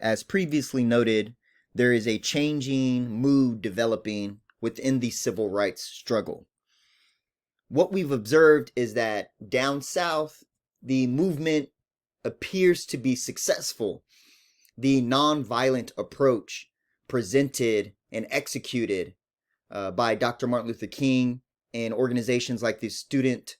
As previously noted, there is a changing mood developing within the civil rights struggle. What we've observed is that down south, the movement appears to be successful. The nonviolent approach presented and executed by Dr. Martin Luther King and organizations like the Student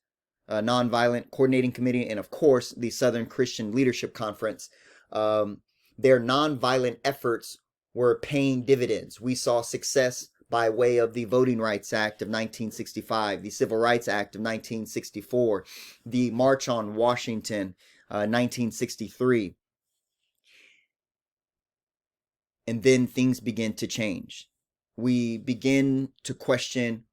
Nonviolent Coordinating Committee and, of course, the Southern Christian Leadership Conference, their nonviolent efforts were paying dividends. We saw success by way of the Voting Rights Act of 1965, the Civil Rights Act of 1964, the March on Washington, 1963. And then things begin to change. We begin to question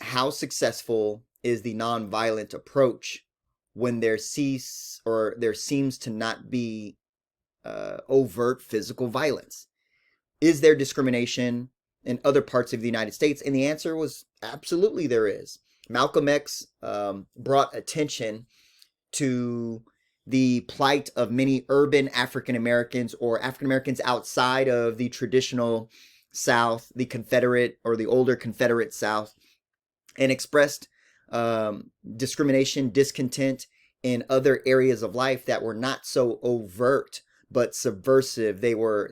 how successful is the nonviolent approach when there seems to not be overt physical violence. Is there discrimination in other parts of the United States? And the answer was absolutely there is. Malcolm X brought attention to the plight of many urban African Americans or African Americans outside of the traditional South, the Confederate or the older Confederate South, and expressed discrimination, discontent in other areas of life that were not so overt but subversive. They were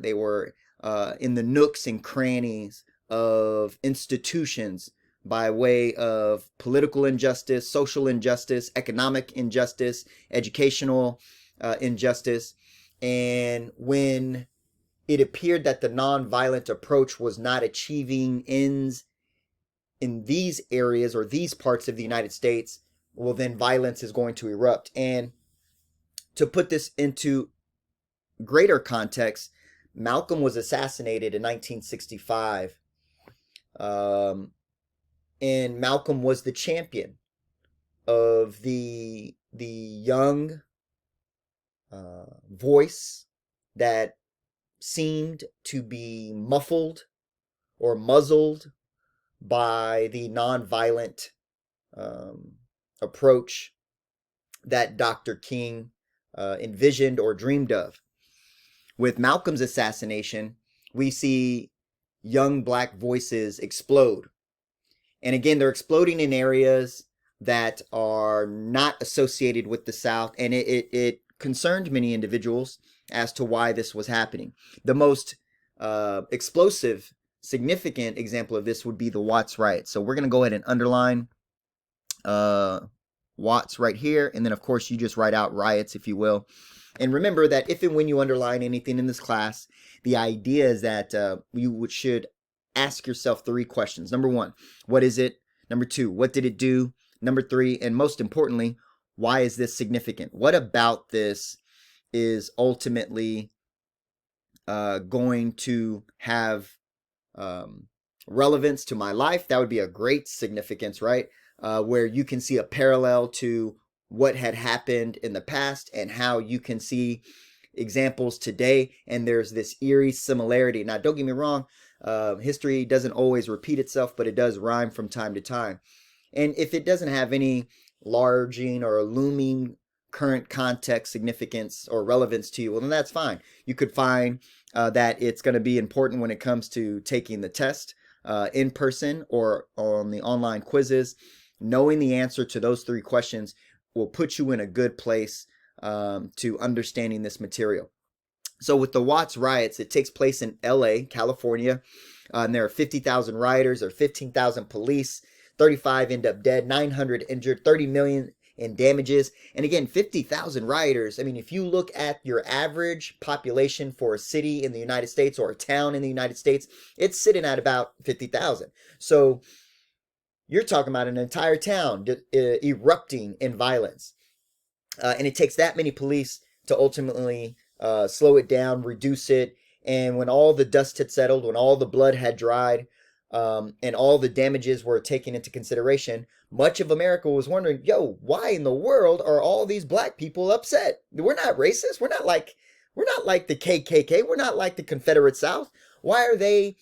in the nooks and crannies of institutions by way of political injustice, social injustice, economic injustice, educational injustice. And when it appeared that the nonviolent approach was not achieving ends in these areas or these parts of the United States, well, then violence is going to erupt. And to put this into greater context, Malcolm was assassinated in 1965. And Malcolm was the champion of the young voice that seemed to be muffled or muzzled by the nonviolent approach that Dr. King envisioned or dreamed of. With Malcolm's assassination, we see young black voices explode. And again, they're exploding in areas that are not associated with the South, and it concerned many individuals as to why this was happening. The most explosive, significant example of this would be the Watts riot. So we're going to go ahead and underline Watts right here, and then of course you just write out riots, if you will. And remember that if and when you underline anything in this class, the idea is that you should ask yourself 3 questions. Number 1, what is it? Number 2, what did it do? Number 3, and most importantly, why is this significant? What about this is ultimately going to have relevance to my life? That would be a great significance, right? Where you can see a parallel to what had happened in the past and how you can see examples today, and there's this eerie similarity. Now, don't get me wrong, history doesn't always repeat itself, but it does rhyme from time to time. And if it doesn't have any larging or looming current context significance or relevance to you, well, then that's fine. You could find that it's going to be important when it comes to taking the test in person or on the online quizzes. Knowing the answer to those 3 questions will put you in a good place to understanding this material. So with the Watts riots, it takes place in LA, California, and there are 50,000 rioters, there are 15,000 police, 35 end up dead, 900 injured, 30 million in damages. And again, 50,000 rioters. I mean, if you look at your average population for a city in the United States or a town in the United States, it's sitting at about 50,000. So you're talking about an entire town erupting in violence. And it takes that many police to ultimately slow it down, reduce it. And when all the dust had settled, when all the blood had dried, and all the damages were taken into consideration, much of America was wondering, yo, why in the world are all these black people upset? We're not racist. We're not like the KKK. We're not like the Confederate South. Why do they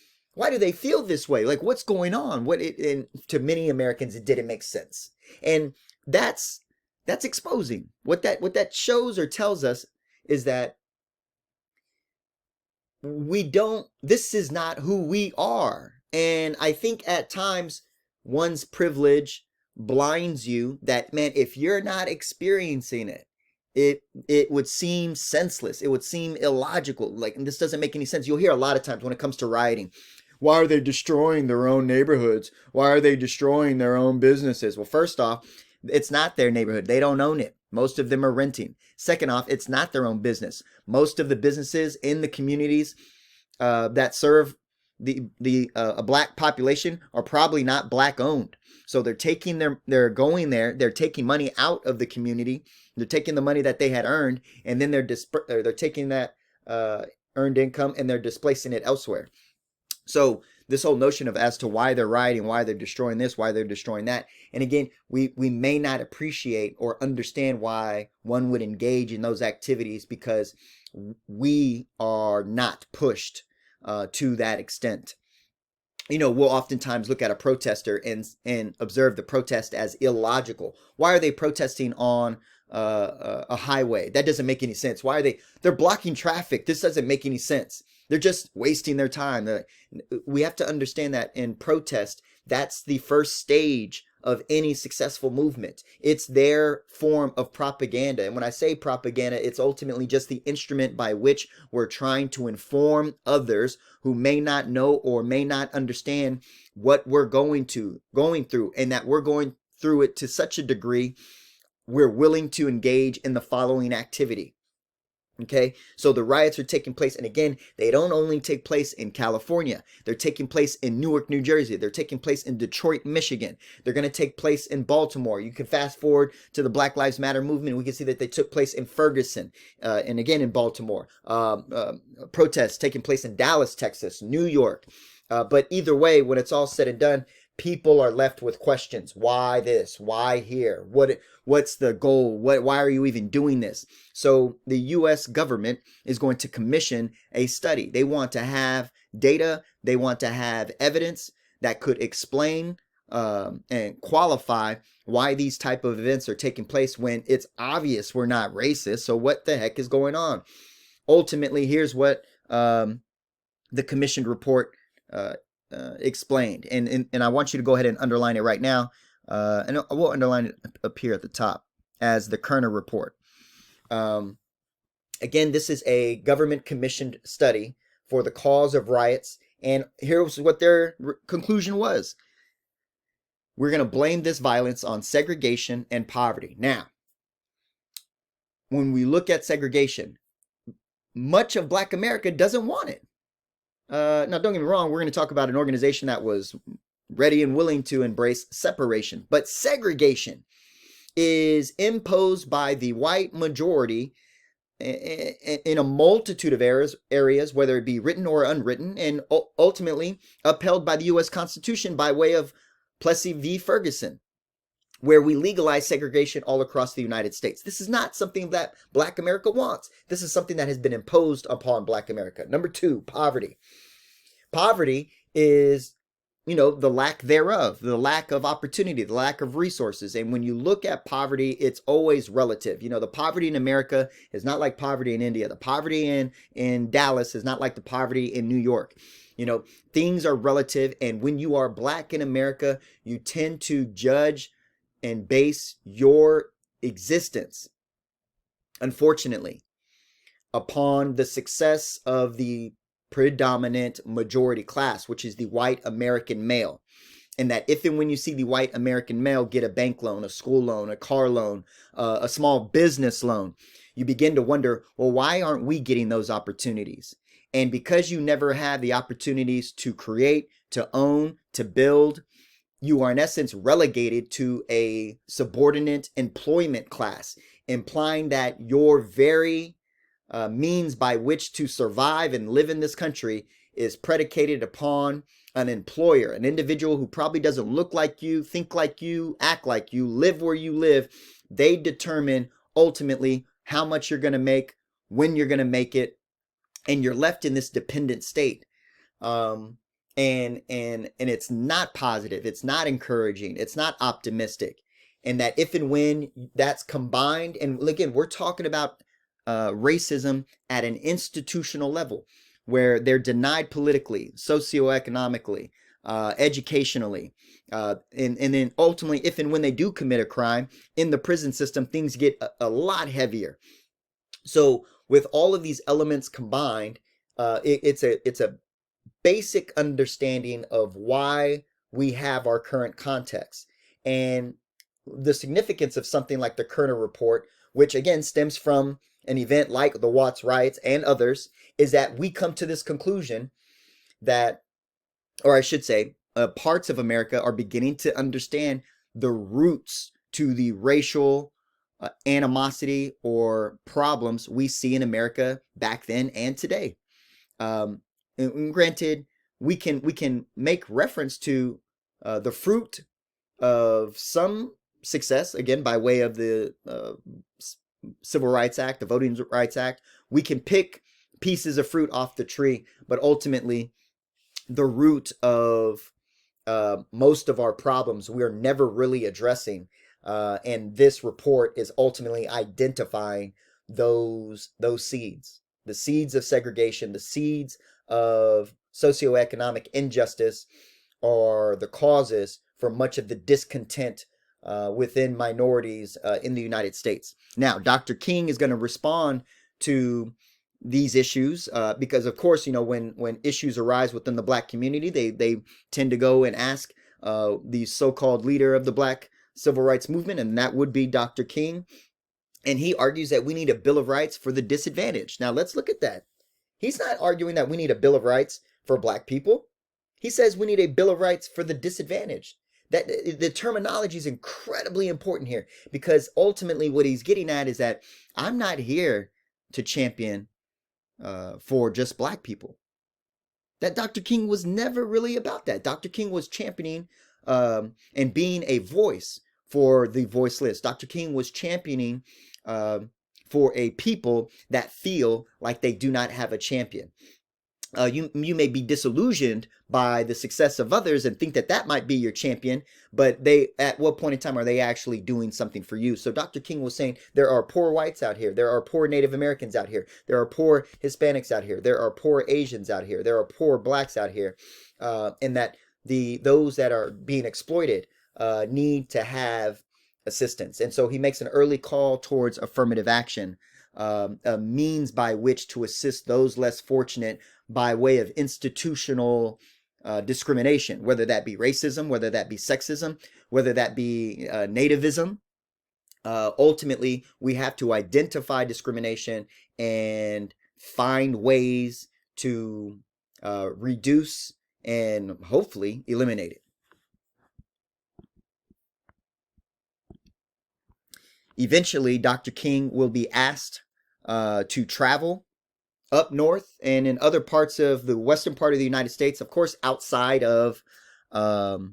feel this way? Like, what's going on? And to many Americans, it didn't make sense. And that's exposing. What that shows or tells us is that this is not who we are. And I think at times one's privilege blinds you that, man, if you're not experiencing it, it would seem senseless. It would seem illogical. Like, this doesn't make any sense. You'll hear a lot of times when it comes to rioting, why are they destroying their own neighborhoods? Why are they destroying their own businesses? Well, first off, it's not their neighborhood. They don't own it. Most of them are renting. Second off, it's not their own business. Most of the businesses in the communities that serve a black population are probably not black owned. So they're taking they're going there. They're taking money out of the community. They're taking the money that they had earned, and then they're taking that earned income and they're displacing it elsewhere. So this whole notion of as to why they're rioting, why they're destroying this, why they're destroying that. And again, we may not appreciate or understand why one would engage in those activities because we are not pushed to that extent. You know, we'll oftentimes look at a protester and observe the protest as illogical. Why are they protesting on a highway? That doesn't make any sense. Why are they're blocking traffic? This doesn't make any sense. They're just wasting their time. We have to understand that in protest, that's the first stage of any successful movement. It's their form of propaganda. And when I say propaganda, it's ultimately just the instrument by which we're trying to inform others who may not know or may not understand what we're going through, and that we're going through it to such a degree we're willing to engage in the following activity. Okay, so the riots are taking place, and again, they don't only take place in California. They're taking place in Newark, New Jersey. They're taking place in Detroit, Michigan. They're going to take place in Baltimore. You can fast forward to the Black Lives Matter movement. We can see that they took place in Ferguson, and again in Baltimore. Protests taking place in Dallas, Texas, New York. But either way, when it's all said and done, people are left with questions. Why this? Why here? What's the goal? Why are you even doing this? So the U.S. government is going to commission a study. They want to have data. They want to have evidence that could explain and qualify why these type of events are taking place when it's obvious we're not racist. So what the heck is going on? Ultimately, here's what the commissioned report explained, and I want you to go ahead and underline it right now, and I will underline it up here at the top as the Kerner report. Again, this is a government commissioned study for the cause of riots, and here's what their conclusion was. We're going to blame this violence on segregation and poverty. Now, when we look at segregation, much of Black America doesn't want it. Now, don't get me wrong, we're going to talk about an organization that was ready and willing to embrace separation. But segregation is imposed by the white majority in a multitude of areas, whether it be written or unwritten, and ultimately upheld by the U.S. Constitution by way of Plessy v. Ferguson, where we legalize segregation all across the United States. This is not something that Black America wants. This is something that has been imposed upon Black America. Number two, poverty. Poverty is, the lack thereof, the lack of opportunity, the lack of resources. And when you look at poverty, it's always relative. The poverty in America is not like poverty in India. The poverty in Dallas is not like the poverty in New York. Things are relative. And when you are Black in America, you tend to judge and base your existence, unfortunately, upon the success of the predominant majority class, which is the white American male. And that if and when you see the white American male get a bank loan, a school loan, a car loan, a small business loan, you begin to wonder, well, why aren't we getting those opportunities? And because you never had the opportunities to create, to own, to build, you are in essence relegated to a subordinate employment class, implying that your very means by which to survive and live in this country is predicated upon an employer, an individual who probably doesn't look like you, think like you, act like you, live where you live. They determine ultimately how much you're going to make, when you're going to make it, and you're left in this dependent state. And it's not positive, it's not encouraging, it's not optimistic. And that if and when that's combined, and again, we're talking about racism at an institutional level. where they're denied politically, socioeconomically, educationally. And then ultimately, if and when they do commit a crime in the prison system, things get a lot heavier. So with all of these elements combined, it's a basic understanding of why we have our current context and the significance of something like the Kerner Report, which again stems from an event like the Watts riots and others, is that we come to this conclusion that, or I should say, parts of America are beginning to understand the roots to the racial animosity or problems we see in America back then and today. And granted, we can make reference to the fruit of some success, again, by way of the Civil Rights Act, the Voting Rights Act. We can pick pieces of fruit off the tree, but ultimately, the root of most of our problems we're never really addressing. And this report is ultimately identifying those seeds, the seeds of segregation, the seeds of socioeconomic injustice are the causes for much of the discontent within minorities in the United States. Now, Dr. King is going to respond to these issues because, of course, when issues arise within the Black community, they tend to go and ask the so-called leader of the Black civil rights movement, and that would be Dr. King. And he argues that we need a Bill of Rights for the disadvantaged. Now, let's look at that. He's not arguing that we need a Bill of Rights for Black people. He says we need a Bill of Rights for the disadvantaged. That the terminology is incredibly important here, because ultimately what he's getting at is that I'm not here to champion for just Black people. That Dr. King was never really about that. Dr. King was championing and being a voice for the voiceless. Dr. King was championing for a people that feel like they do not have a champion. You may be disillusioned by the success of others and think that that might be your champion, but at what point in time are they actually doing something for you? So Dr. King was saying there are poor whites out here, there are poor Native Americans out here, there are poor Hispanics out here, there are poor Asians out here, there are poor Blacks out here, and that those that are being exploited need to have assistance. And so he makes an early call towards affirmative action, a means by which to assist those less fortunate by way of institutional discrimination, whether that be racism, whether that be sexism, whether that be nativism. Ultimately, we have to identify discrimination and find ways to reduce and hopefully eliminate it. Eventually, Dr. King will be asked to travel up north and in other parts of the western part of the United States, of course, outside of the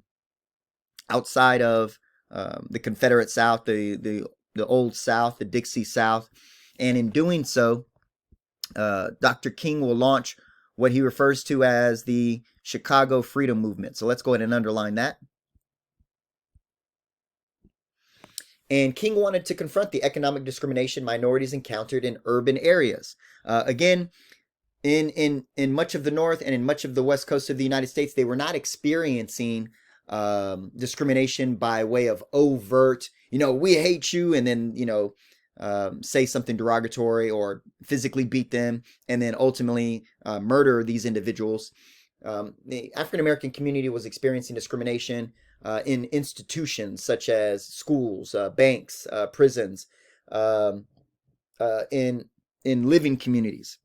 Confederate South, the old South, the Dixie South. And in doing so, Dr. King will launch what he refers to as the Chicago Freedom Movement. So let's go ahead and underline that. And King wanted to confront the economic discrimination minorities encountered in urban areas. Again, in much of the North and in much of the West Coast of the United States, they were not experiencing discrimination by way of overt, we hate you, and then, say something derogatory or physically beat them, and then ultimately murder these individuals. The African American community was experiencing discrimination in institutions such as schools, banks, prisons, in living communities.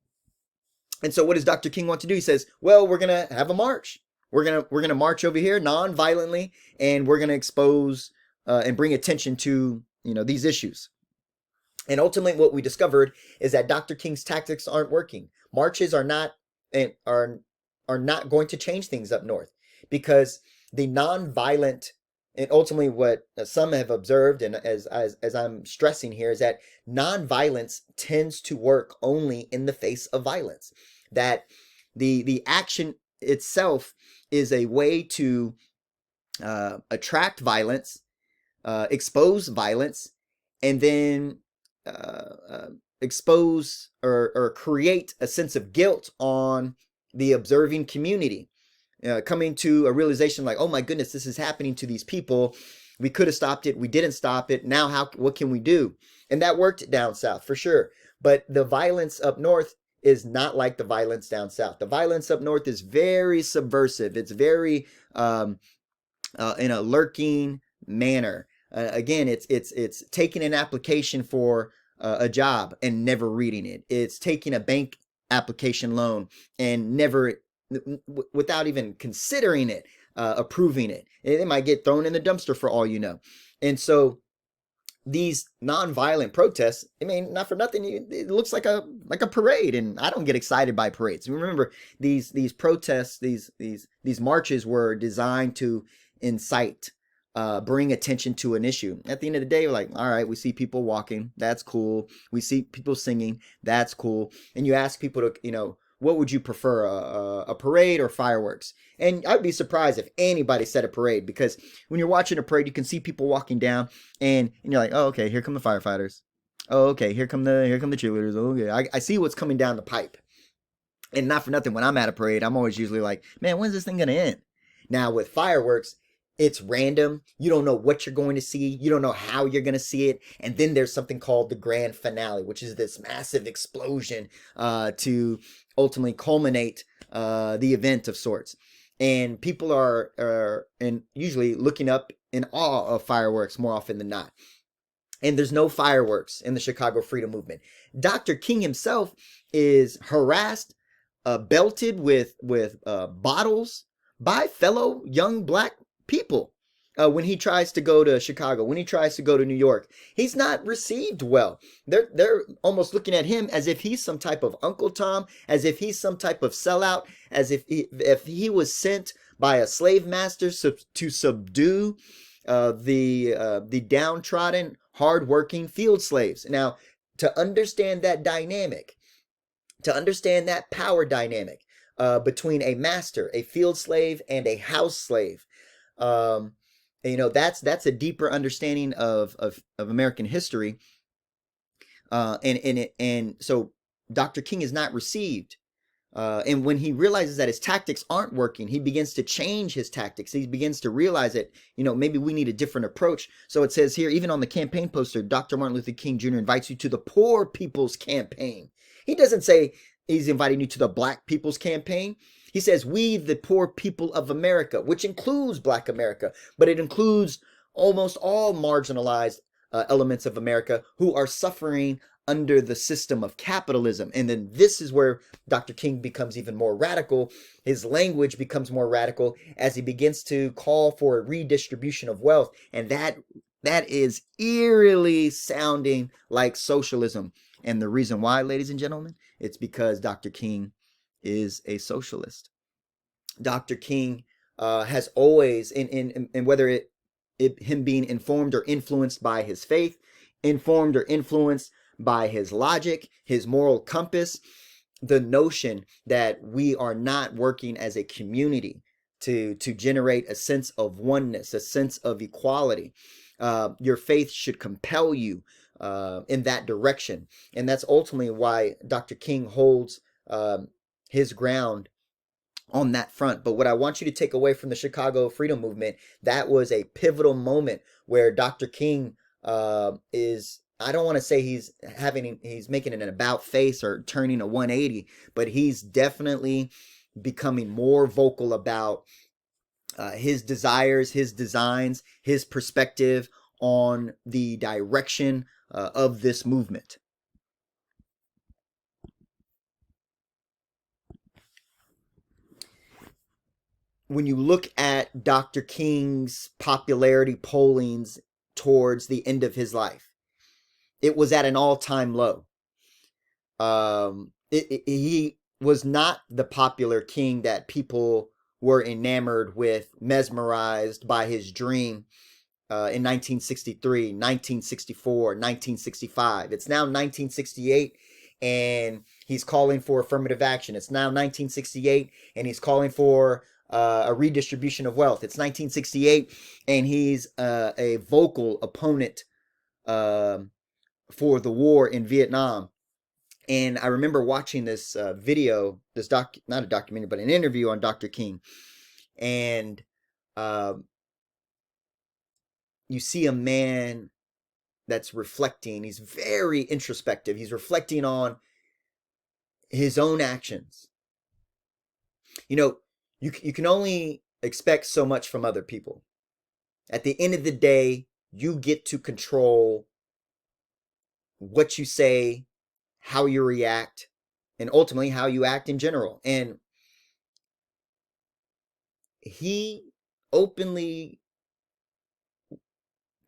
And so what does Dr. King want to do? He says, well, we're going to have a march. We're going to march over here non-violently, and we're going to expose and bring attention to, these issues. And ultimately what we discovered is that Dr. King's tactics aren't working. Marches are not going to change things up north, because the nonviolent, and ultimately what some have observed, and as I'm stressing here, is that nonviolence tends to work only in the face of violence. That the action itself is a way to attract violence, expose violence, and then expose or create a sense of guilt on the observing community, coming to a realization like, oh my goodness, this is happening to these people. We could have stopped it. We didn't stop it. Now, what can we do? And that worked down south for sure. But the violence up north is not like the violence down south. The violence up north is very subversive. It's very in a lurking manner. Again, it's taking an application for a job and never reading it. It's taking a bank application loan and never, without even considering it, approving it. It might get thrown in the dumpster for all you know. And so these nonviolent protests, I mean, not for nothing, it looks like a parade, and I don't get excited by parades. Remember, these protests, these marches were designed to incite, bring attention to an issue. At the end of the day, we're like, all right, we see people walking, that's cool. We see people singing, that's cool. And you ask people to, what would you prefer, a parade or fireworks? And I'd be surprised if anybody said a parade, because when you're watching a parade, you can see people walking down, and you're like, oh, okay, here come the firefighters. Oh, okay, here come the cheerleaders. Oh, okay, I see what's coming down the pipe. And not for nothing, when I'm at a parade, I'm always usually like, man, when's this thing gonna end? Now with fireworks, it's random. You don't know what you're going to see. You don't know how you're going to see it. And then there's something called the grand finale, which is this massive explosion to ultimately culminate the event of sorts. And people are and usually looking up in awe of fireworks more often than not. And there's no fireworks in the Chicago Freedom Movement. Dr. King himself is harassed, belted with bottles by fellow young black people when he tries to go to Chicago, when he tries to go to New York. He's not received well. They're almost looking at him as if he's some type of Uncle Tom, as if he's some type of sellout, as if he was sent by a slave master to subdue the downtrodden, hardworking field slaves. Now, to understand that dynamic, to understand that power dynamic between a master, a field slave, and a house slave, that's a deeper understanding of American history. And so Dr. King is not received. And when he realizes that his tactics aren't working, he begins to change his tactics. He begins to realize that, maybe we need a different approach. So it says here, even on the campaign poster, Dr. Martin Luther King Jr. invites you to the Poor People's Campaign. He doesn't say he's inviting you to the Black People's Campaign. He says, we, the poor people of America, which includes Black America, but it includes almost all marginalized elements of America who are suffering under the system of capitalism. And then this is where Dr. King becomes even more radical. His language becomes more radical as he begins to call for a redistribution of wealth. And that is eerily sounding like socialism. And the reason why, ladies and gentlemen, it's because Dr. King is a socialist. Dr. King has always, in whether him being informed or influenced by his faith, informed or influenced by his logic, his moral compass, the notion that we are not working as a community to generate a sense of oneness, a sense of equality. Your faith should compel you in that direction. And that's ultimately why Dr. King holds his ground on that front. But what I want you to take away from the Chicago Freedom Movement, that was a pivotal moment where Dr. King I don't want to say he's making an about face or turning a 180, but he's definitely becoming more vocal about his desires, his designs, his perspective on the direction of this movement. When you look at Dr. King's popularity pollings towards the end of his life, it was at an all-time low. He was not the popular king that people were enamored with, mesmerized by his dream in 1963, 1964, 1965. It's now 1968, and he's calling for affirmative action. It's now 1968, and he's calling for a redistribution of wealth. It's 1968, and he's a vocal opponent for the war in Vietnam. And I remember watching this video, not a documentary, but an interview on Dr. King. And you see a man that's reflecting. He's very introspective. He's reflecting on his own actions. You know, you can only expect so much from other people. At the end of the day, you get to control what you say, how you react, and ultimately how you act in general. And he openly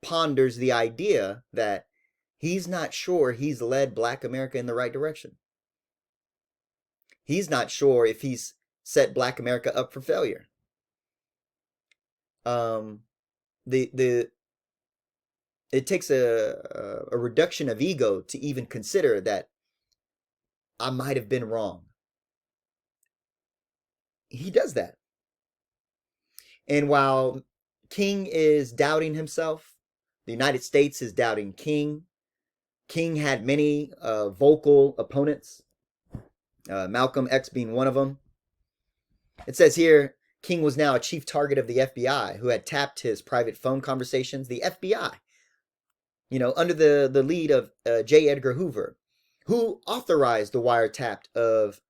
ponders the idea that he's not sure he's led Black America in the right direction. He's not sure if he's set Black America up for failure. It takes a reduction of ego to even consider that I might have been wrong. He does that. And while King is doubting himself, the United States is doubting King. King had many vocal opponents, Malcolm X being one of them. It says here, King was now a chief target of the FBI, who had tapped his private phone conversations. The FBI, under the lead of J. Edgar Hoover, who authorized the wiretap of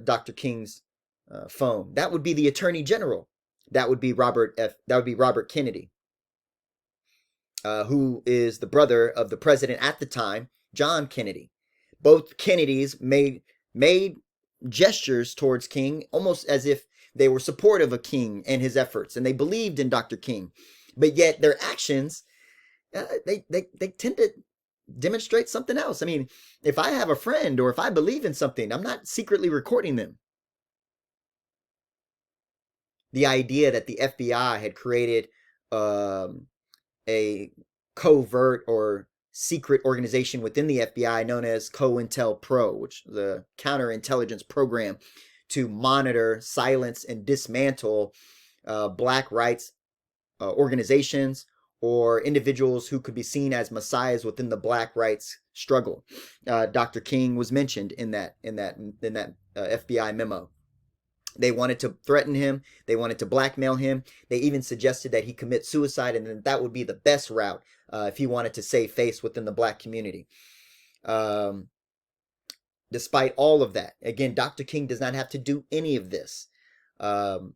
Dr. King's phone. That would be the Attorney General. That would be Robert Kennedy, who is the brother of the president at the time, John Kennedy. Both Kennedys made gestures towards King, almost as if they were supportive of King and his efforts, and they believed in Dr. King. But yet their actions, they tend to demonstrate something else. I mean, if I have a friend or if I believe in something, I'm not secretly recording them. The idea that the FBI had created a covert or secret organization within the FBI known as COINTELPRO, which is a counterintelligence program to monitor, silence, and dismantle Black rights organizations or individuals who could be seen as messiahs within the Black rights struggle. Dr. King was mentioned in that FBI memo. They wanted to threaten him. They wanted to blackmail him. They even suggested that he commit suicide, and then that would be the best route if he wanted to save face within the Black community. Despite all of that, again, Dr. King does not have to do any of this to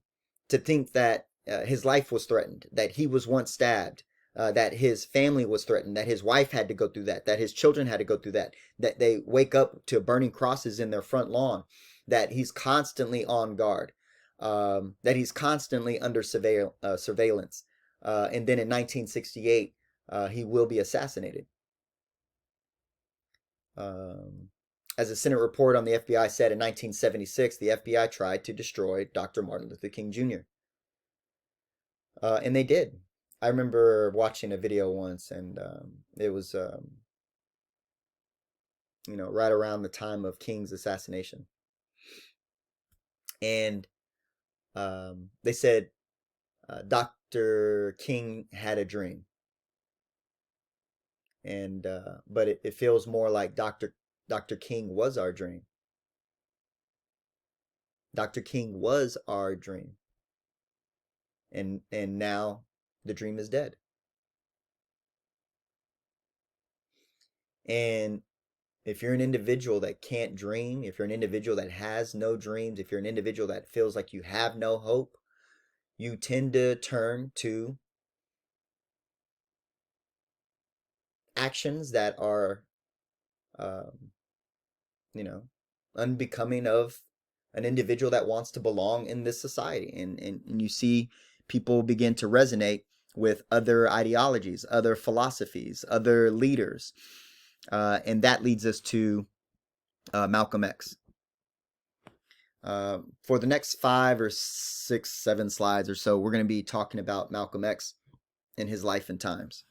think that his life was threatened, that he was once stabbed, that his family was threatened, that his wife had to go through that his children had to go through that they wake up to burning crosses in their front lawn, that he's constantly on guard, that he's constantly under surveillance. And then in 1968, he will be assassinated. As a Senate report on the FBI said, in 1976, the FBI tried to destroy Dr. Martin Luther King Jr. And they did. I remember watching a video once, and it was, right around the time of King's assassination. And they said Dr. King had a dream. And but it feels more like Dr. King was our dream. Dr. King was our dream. And now the dream is dead. And if you're an individual that can't dream, if you're an individual that has no dreams, if you're an individual that feels like you have no hope, you tend to turn to actions that are, unbecoming of an individual that wants to belong in this society. And you see people begin to resonate with other ideologies, other philosophies, other leaders. And that leads us to Malcolm X. For the next 5 or 6, 7 slides or so, we're going to be talking about Malcolm X and his life and times.